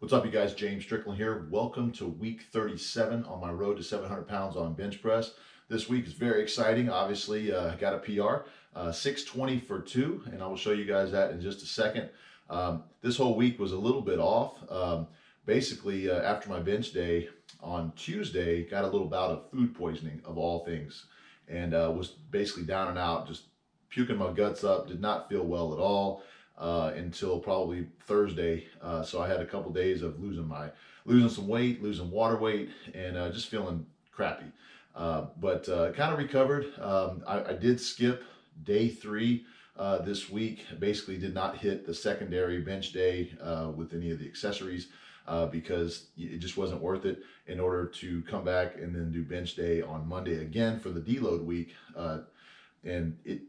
What's up, you guys? James Strickland here. Welcome to week 37 on my road to 700 pounds on bench press. This week is very exciting. Obviously, I got a PR, 620 for two, and I will show you guys that in just a second. This whole week was a little bit off. Basically, after my bench day on Tuesday, got a little bout of food poisoning of all things, and was basically down and out, just puking my guts up, did not feel well at all until probably Thursday. So I had a couple days of losing some weight, losing water weight, and just feeling crappy. But kind of recovered. I did skip day three this week. Basically, did not hit the secondary bench day with any of the accessories. Because it just wasn't worth it in order to come back and then do bench day on Monday again for the deload week. And it,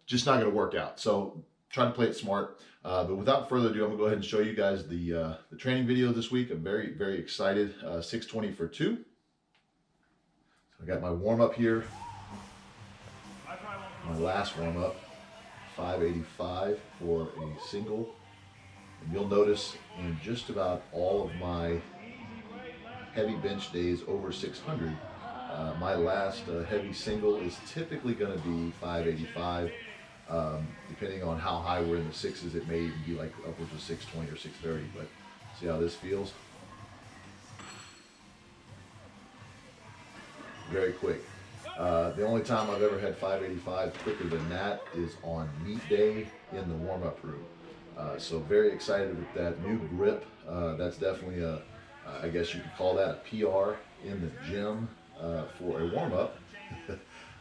just not going to work out. So try to play it smart. But without further ado, I'm gonna go ahead and show you guys the training video this week. I'm very, very excited. 620 for two. So I got my warm up here. My last warm up, 585 for a single. And you'll notice in just about all of my heavy bench days over 600, my last heavy single is typically going to be 585. Depending on how high we're in the sixes, it may even be like upwards of 620 or 630. But see how this feels? Very quick. The only time I've ever had 585 quicker than that is on meet day in the warm-up room. So very excited with that new grip. That's definitely I guess you could call that a PR in the gym for a warm-up.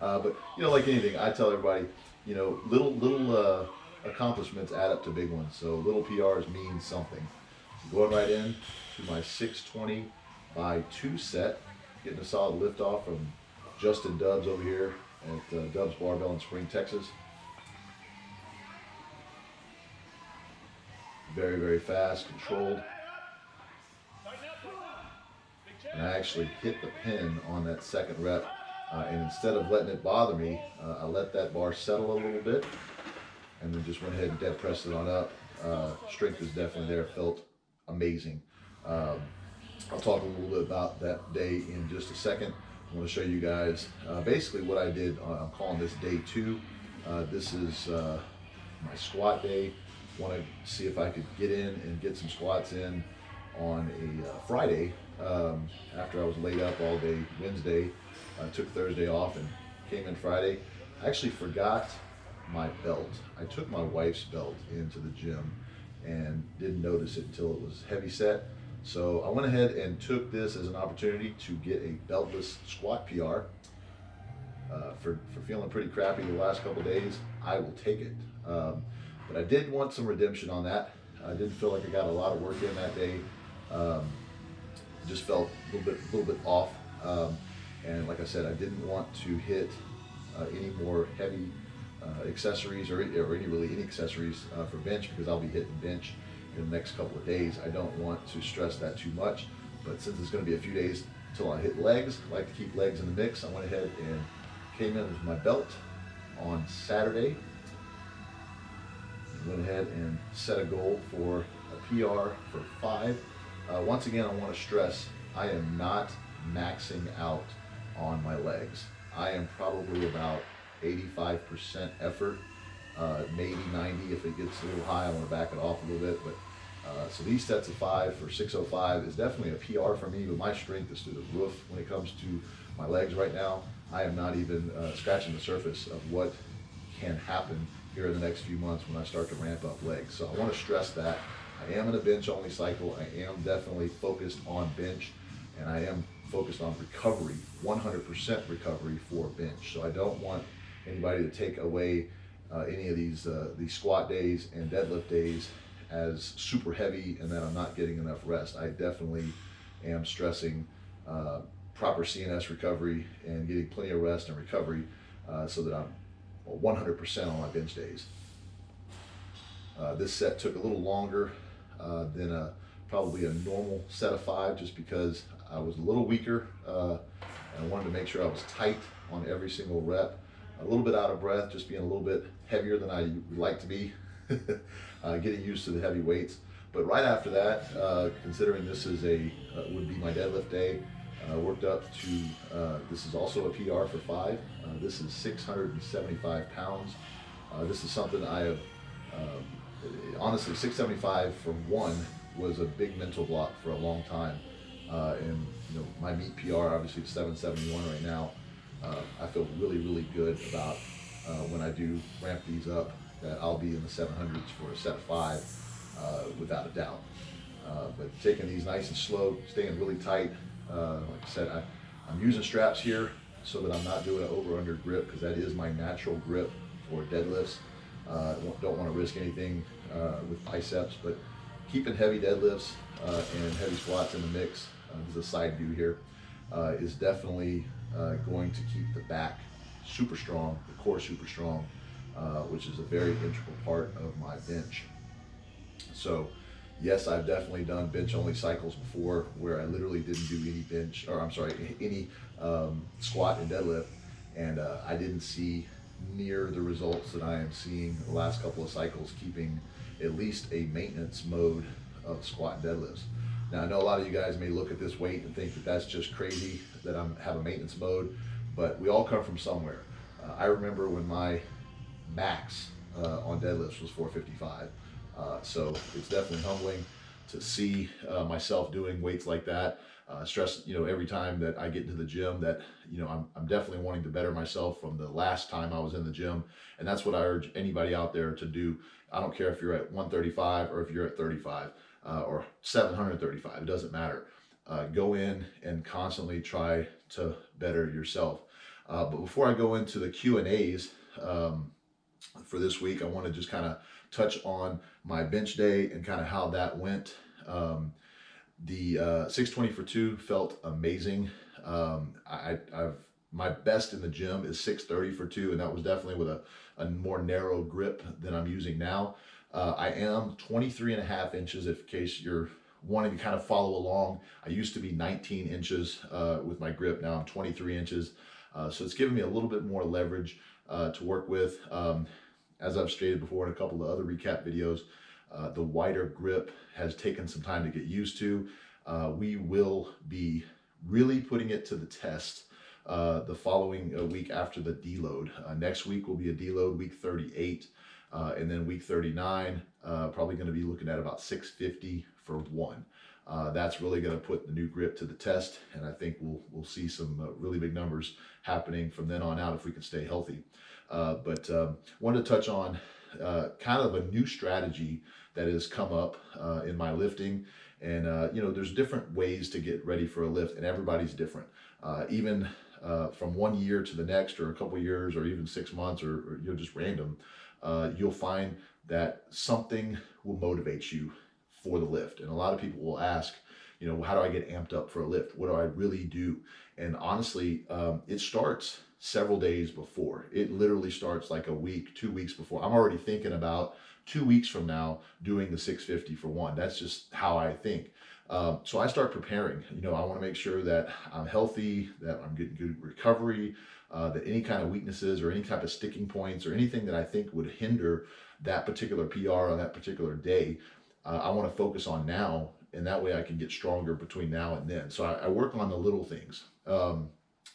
But like anything, I tell everybody, little accomplishments add up to big ones. So little PRs mean something. So going right in to my 620 by 2 set, getting a solid lift off from Justin Dubs over here at Dubs Barbell in Spring, Texas. Very, very fast, controlled. And I actually hit the pin on that second rep. And instead of letting it bother me, I let that bar settle a little bit and then just went ahead and dead pressed it on up. Strength is definitely there, felt amazing. I'll talk a little bit about that day in just a second. I want to show you guys basically what I did. I'm calling this day 2. This is my squat day. Want to see if I could get in and get some squats in on a Friday after I was laid up all day Wednesday. I took Thursday off and came in Friday. I actually forgot my belt. I took my wife's belt into the gym and didn't notice it until it was heavy set. So I went ahead and took this as an opportunity to get a beltless squat PR. For feeling pretty crappy the last couple days, I will take it. But I did want some redemption on that. I didn't feel like I got a lot of work in that day. It just felt a little bit off. And like I said, I didn't want to hit any more heavy accessories or any accessories for bench, because I'll be hitting bench in the next couple of days. I don't want to stress that too much, but since it's going to be a few days until I hit legs, I like to keep legs in the mix. I went ahead and came in with my belt on Saturday. Went ahead and set a goal for a PR for 5. Once again, I want to stress, I am not maxing out on my legs. I am probably about 85% effort, maybe 90 if it gets a little high. I want to back it off a little bit. But so these sets of 5 for 605 is definitely a PR for me, but my strength is through the roof when it comes to my legs right now. I am not even scratching the surface of what can happen here in the next few months when I start to ramp up legs. So I want to stress that I am in a bench only cycle. I am definitely focused on bench, and I am focused on recovery, 100% recovery for bench. So I don't want anybody to take away any of these squat days and deadlift days as super heavy and that I'm not getting enough rest. I definitely am stressing proper CNS recovery and getting plenty of rest and recovery so that I'm 100% on my bench days. This set took a little longer than probably a normal set of 5, just because I was a little weaker and I wanted to make sure I was tight on every single rep. A little bit out of breath, just being a little bit heavier than I would like to be, getting used to the heavy weights. But right after that, considering this is would be my deadlift day, worked up to, this is also a PR for 5. This is 675 pounds. This is something I have, honestly, 675 for 1 was a big mental block for a long time. And my meet PR obviously is 771 right now. I feel really, really good about when I do ramp these up, that I'll be in the 700s for a set of 5, without a doubt. But taking these nice and slow, staying really tight. Like I said, I'm using straps here so that I'm not doing an over-under grip, because that is my natural grip for deadlifts. Don't want to risk anything with biceps, but keeping heavy deadlifts and heavy squats in the mix, this is a side view here, is definitely going to keep the back super strong, the core super strong, which is a very integral part of my bench. So yes, I've definitely done bench only cycles before where I literally didn't do any bench, or I'm sorry, any squat and deadlift, and I didn't see near the results that I am seeing the last couple of cycles, keeping at least a maintenance mode of squat and deadlifts. Now, I know a lot of you guys may look at this weight and think that that's just crazy that I have a maintenance mode, but we all come from somewhere. I remember when my max on deadlifts was 455. So it's definitely humbling to see myself doing weights like that. Stress, every time that I get into the gym, that I'm definitely wanting to better myself from the last time I was in the gym, and that's what I urge anybody out there to do. I don't care if you're at 135 or if you're at 35 or 735. It doesn't matter. Go in and constantly try to better yourself. But before I go into the Q&As for this week, I want to just kind of touch on my bench day and kind of how that went. The 620 for 2 felt amazing. My best in the gym is 630 for 2, and that was definitely with a more narrow grip than I'm using now. I am 23.5 inches, in case you're wanting to kind of follow along. I used to be 19 inches with my grip. Now I'm 23 inches. So it's giving me a little bit more leverage to work with. As I've stated before in a couple of other recap videos, the wider grip has taken some time to get used to. We will be really putting it to the test the following week after the deload. Next week will be a deload, week 38, and then week 39, probably going to be looking at about 650 for 1. That's really going to put the new grip to the test, and I think we'll see some really big numbers happening from then on out if we can stay healthy. But wanted to touch on kind of a new strategy that has come up in my lifting. And there's different ways to get ready for a lift, and everybody's different. Even from 1 year to the next, or a couple years, or even 6 months, or just random, you'll find that something will motivate you for the lift. And a lot of people will ask, how do I get amped up for a lift? What do I really do? And honestly, it starts several days before. It literally starts like a week, 2 weeks before. I'm already thinking about 2 weeks from now doing the 650 for 1. That's just how I think. So I start preparing. I want to make sure that I'm healthy, that I'm getting good recovery, that any kind of weaknesses or any type of sticking points or anything that I think would hinder that particular PR on that particular day, I want to focus on now, and that way I can get stronger between now and then. So I work on the little things.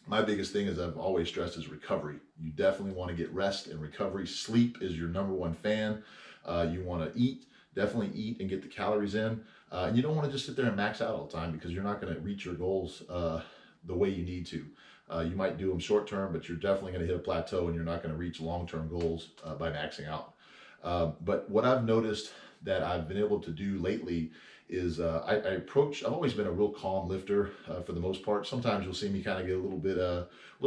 My biggest thing, as I've always stressed, is recovery. You definitely want to get rest and recovery. Sleep is your #1 fan. You want to eat, definitely eat and get the calories in. And you don't want to just sit there and max out all the time, because you're not going to reach your goals the way you need to. You might do them short term, but you're definitely going to hit a plateau, and you're not going to reach long-term goals by maxing out. But what I've noticed that I've been able to do lately is I've always been a real calm lifter for the most part. Sometimes you'll see me kind of get a little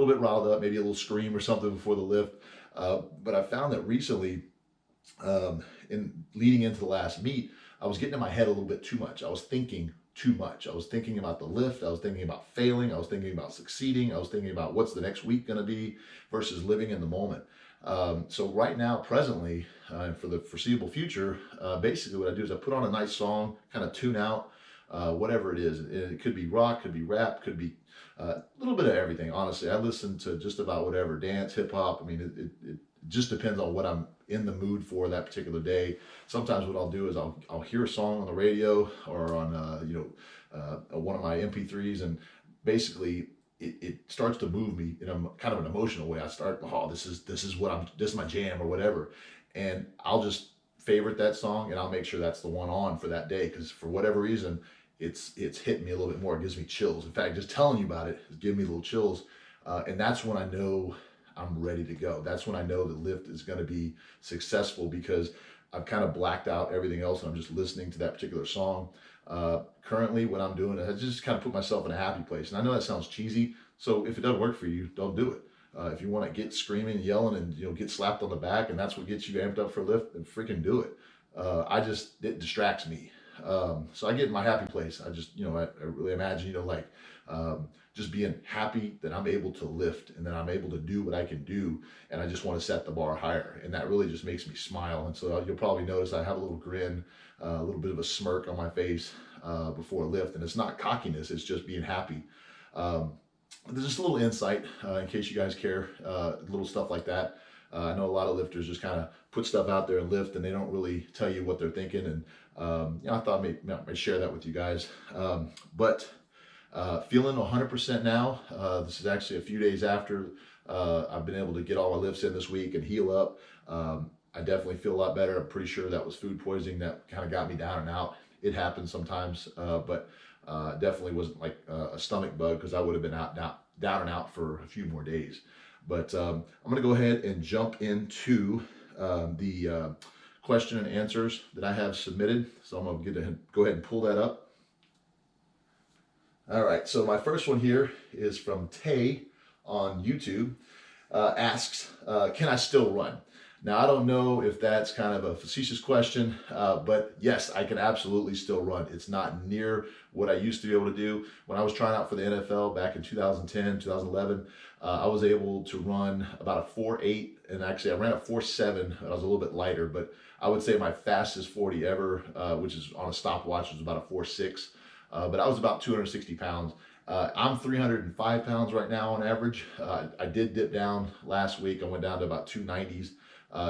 bit riled up, maybe a little scream or something before the lift. But I found that recently, in leading into the last meet, I was getting in my head a little bit too much. I was thinking too much. I was thinking about the lift. I was thinking about failing. I was thinking about succeeding. I was thinking about what's the next week going to be versus living in the moment. So right now, presently, for the foreseeable future, basically what I do is I put on a nice song, kind of tune out, whatever it is. It could be rock, could be rap, could be a little bit of everything. Honestly, I listen to just about whatever, dance, hip hop. I mean, It just depends on what I'm in the mood for that particular day. Sometimes what I'll do is I'll hear a song on the radio or on one of my MP3s, and basically it starts to move me in a kind of an emotional way. I start, oh, this is my jam or whatever, and I'll just favorite that song and I'll make sure that's the one on for that day, because for whatever reason it's hitting me a little bit more. It gives me chills. In fact, just telling you about it is giving me little chills, and that's when I know I'm ready to go. That's when I know the lift is going to be successful, because I've kind of blacked out everything else and I'm just listening to that particular song. Currently, what I'm doing is I just kind of put myself in a happy place. And I know that sounds cheesy, so if it doesn't work for you, don't do it. If you want to get screaming, yelling, and get slapped on the back, and that's what gets you amped up for a lift, then freaking do it. It distracts me. So I get in my happy place. I just, I really imagine, just being happy that I'm able to lift and that I'm able to do what I can do. And I just want to set the bar higher. And that really just makes me smile. And so you'll probably notice I have a little grin, a little bit of a smirk on my face before a lift. And it's not cockiness, it's just being happy. There's just a little insight in case you guys care, little stuff like that. I know a lot of lifters just kind of put stuff out there and lift, and they don't really tell you what they're thinking. And I thought I'd share that with you guys. But feeling 100% now. This is actually a few days after I've been able to get all my lifts in this week and heal up. I definitely feel a lot better. I'm pretty sure that was food poisoning that kind of got me down and out. It happens sometimes, but definitely wasn't like a stomach bug, because I would have been down and out for a few more days. But I'm going to go ahead and jump into the question and answers that I have submitted. So I'm going to go ahead and pull that up. All right, so my first one here is from Tay on YouTube. Asks, can I still run? Now, I don't know if that's kind of a facetious question, but yes, I can absolutely still run. It's not near what I used to be able to do. When I was trying out for the NFL back in 2010, 2011, I was able to run about a 4.8, and actually I ran a 4.7. I was a little bit lighter, but I would say my fastest 40 ever, which is on a stopwatch, was about a 4.6. But I was about 260 pounds. I'm 305 pounds right now on average. I did dip down last week. I went down to about 290s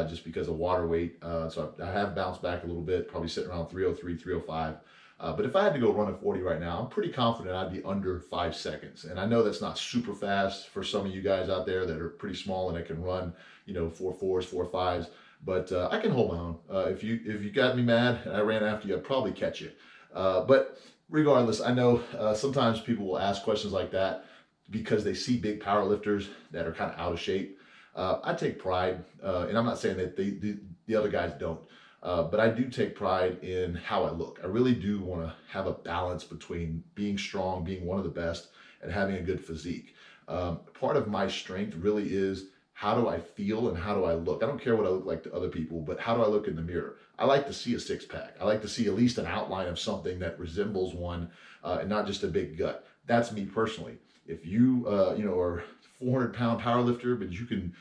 just because of water weight. So I have bounced back a little bit, probably sitting around 303, 305. But if I had to go run a 40 right now, I'm pretty confident I'd be under 5 seconds. And I know that's not super fast for some of you guys out there that are pretty small and that can run, 4.4s, 4.5s. But I can hold my own. If you got me mad and I ran after you, I'd probably catch you. But regardless, I know sometimes people will ask questions like that because they see big powerlifters that are kind of out of shape. I take pride, and I'm not saying that the other guys don't, but I do take pride in how I look. I really do want to have a balance between being strong, being one of the best, and having a good physique. Part of my strength really is, how do I feel and how do I look? I don't care what I look like to other people, but how do I look in the mirror? I like to see a six pack. I like to see at least an outline of something that resembles one, and not just a big gut. That's me personally. If you, are 400-pound power lifter, but you can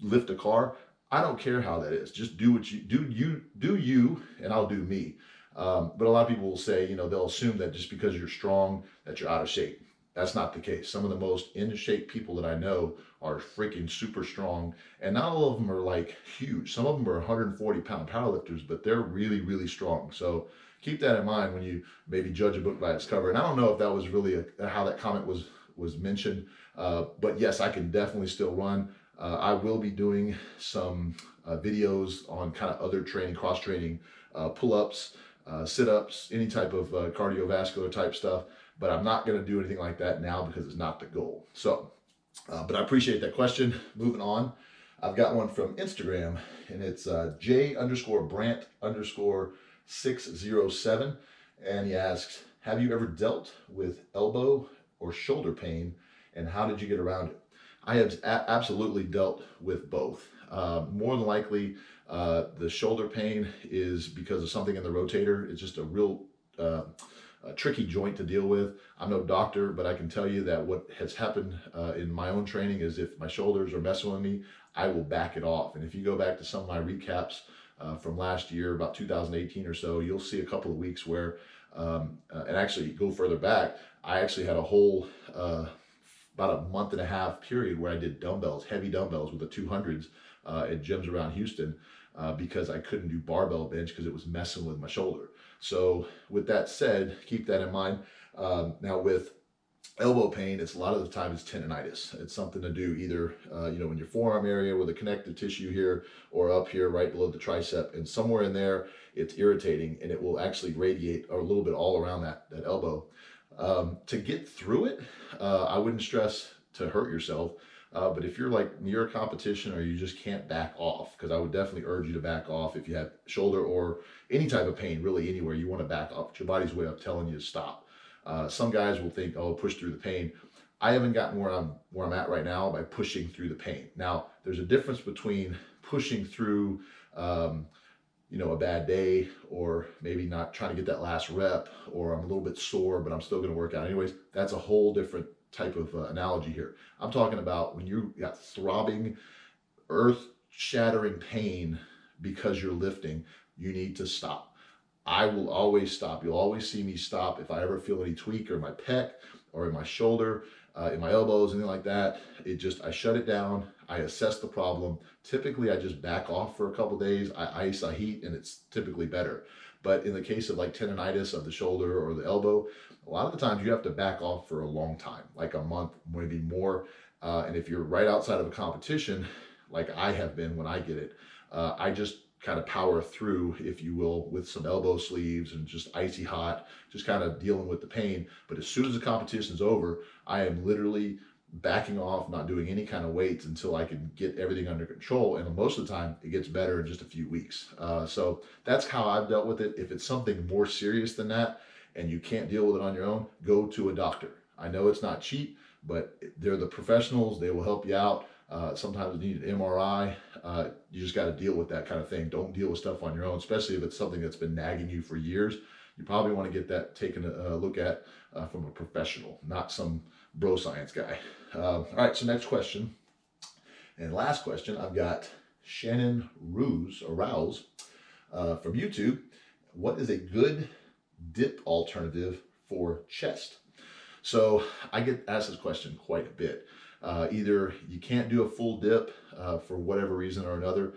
lift a car, I don't care how that is. Just do what you do, and I'll do me. But a lot of people will say, they'll assume that just because you're strong, that you're out of shape. That's not the case. Some of the most in shape people that I know are freaking super strong, and not all of them are like huge. Some of them are 140-pound powerlifters, but they're really, really strong. So keep that in mind when you maybe judge a book by its cover. And I don't know if that was really how that comment was mentioned, but yes, I can definitely still run. I will be doing some videos on kind of other training, cross training, pull-ups, sit-ups, any type of cardiovascular type stuff. But I'm not going to do anything like that now because it's not the goal. So, but I appreciate that question. Moving on, I've got one from Instagram, and it's J_Brant_607. And he asks, have you ever dealt with elbow or shoulder pain, and how did you get around it? I have absolutely dealt with both. More than likely, the shoulder pain is because of something in the rotator. It's just a real a tricky joint to deal with. I'm no doctor, but I can tell you that what has happened in my own training is, if my shoulders are messing with me, I will back it off. And if you go back to some of my recaps from last year, about 2018 or so, you'll see a couple of weeks where, and actually go further back, I actually had a whole about a month and a half period where I did dumbbells, heavy dumbbells with the 200s, at gyms around Houston because I couldn't do barbell bench because it was messing with my shoulder. So with that said, keep that in mind. Now with elbow pain, it's a lot of the time it's tendonitis. It's something to do either, in your forearm area with the connective tissue here or up here right below the tricep, and somewhere in there it's irritating and it will actually radiate a little bit all around that elbow. To get through it, I wouldn't stress to hurt yourself. But if you're like near a competition or you just can't back off, because I would definitely urge you to back off if you have shoulder or any type of pain, really anywhere, you want to back off. It's your body's way of telling you to stop. Some guys will think, oh, push through the pain. I haven't gotten where I'm at right now by pushing through the pain. Now, there's a difference between pushing through, a bad day, or maybe not trying to get that last rep, or I'm a little bit sore, but I'm still going to work out anyways. That's a whole different type of analogy here. I'm talking about when you got throbbing, earth-shattering pain because you're lifting, you need to stop. I will always stop. You'll always see me stop if I ever feel any tweak or in my pec or in my shoulder, in my elbows, anything like that. I shut it down. I assess the problem. Typically, I just back off for a couple days. I ice, I heat, and it's typically better. But in the case of like tendonitis of the shoulder or the elbow, a lot of the times you have to back off for a long time, like a month, maybe more. And if you're right outside of a competition, like I have been when I get it, I just kind of power through, if you will, with some elbow sleeves and just icy hot, just kind of dealing with the pain. But as soon as the competition's over, I am literally backing off, not doing any kind of weights until I can get everything under control. And most of the time it gets better in just a few weeks. So that's how I've dealt with it. If it's something more serious than that and you can't deal with it on your own, go to a doctor. I know it's not cheap, but they're the professionals. They will help you out. Sometimes you need an MRI. You just got to deal with that kind of thing. Don't deal with stuff on your own, especially if it's something that's been nagging you for years. You probably want to get that taken a look at from a professional, not some bro science guy. All right, so next question. And last question, I've got Shannon Rouse from YouTube. What is a good dip alternative for chest? So I get asked this question quite a bit. Either you can't do a full dip for whatever reason or another.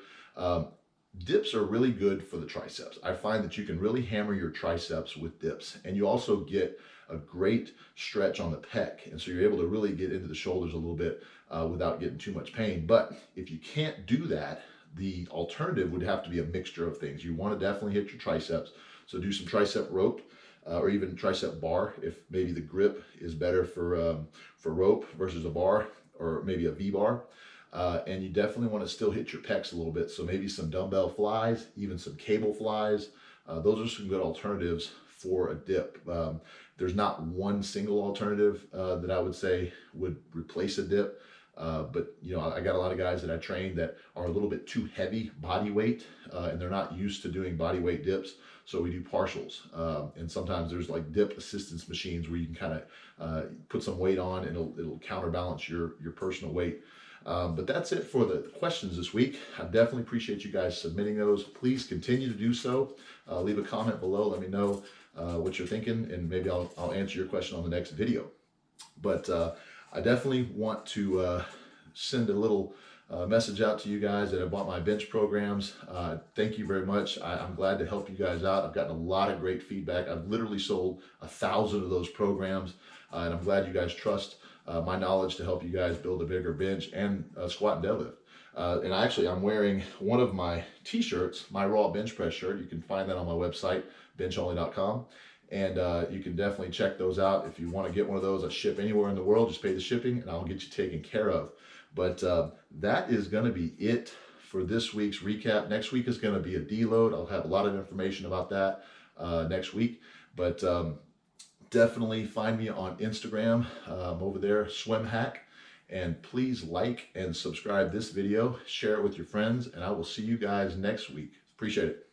Dips are really good for the triceps. I find that you can really hammer your triceps with dips, and you also get a great stretch on the pec, and so you're able to really get into the shoulders a little bit without getting too much pain. But if you can't do that, the alternative would have to be a mixture of things. You want to definitely hit your triceps, so do some tricep rope. Or even tricep bar, if maybe the grip is better for rope versus a bar, or maybe a V-bar. And you definitely want to still hit your pecs a little bit. So maybe some dumbbell flies, even some cable flies. Those are some good alternatives for a dip. There's not one single alternative that I would say would replace a dip. But I got a lot of guys that I train that are a little bit too heavy body weight, and they're not used to doing body weight dips. So we do partials, and sometimes there's like dip assistance machines where you can kind of put some weight on, and it'll counterbalance your personal weight. But that's it for the questions this week. I definitely appreciate you guys submitting those. Please continue to do so. Leave a comment below. Let me know what you're thinking, and maybe I'll answer your question on the next video. But I definitely want to send a little message out to you guys that have bought my bench programs. Thank you very much. I'm glad to help you guys out. I've gotten a lot of great feedback. I've literally sold 1,000 of those programs, and I'm glad you guys trust my knowledge to help you guys build a bigger bench and squat and deadlift. And I'm wearing one of my t-shirts, my raw bench press shirt. You can find that on my website, bencholly.com. And you can definitely check those out. If you want to get one of those, I ship anywhere in the world. Just pay the shipping and I'll get you taken care of. But that is going to be it for this week's recap. Next week is going to be a deload. I'll have a lot of information about that next week. But definitely find me on Instagram. I'm over there, Swim Hack. And please like and subscribe this video. Share it with your friends. And I will see you guys next week. Appreciate it.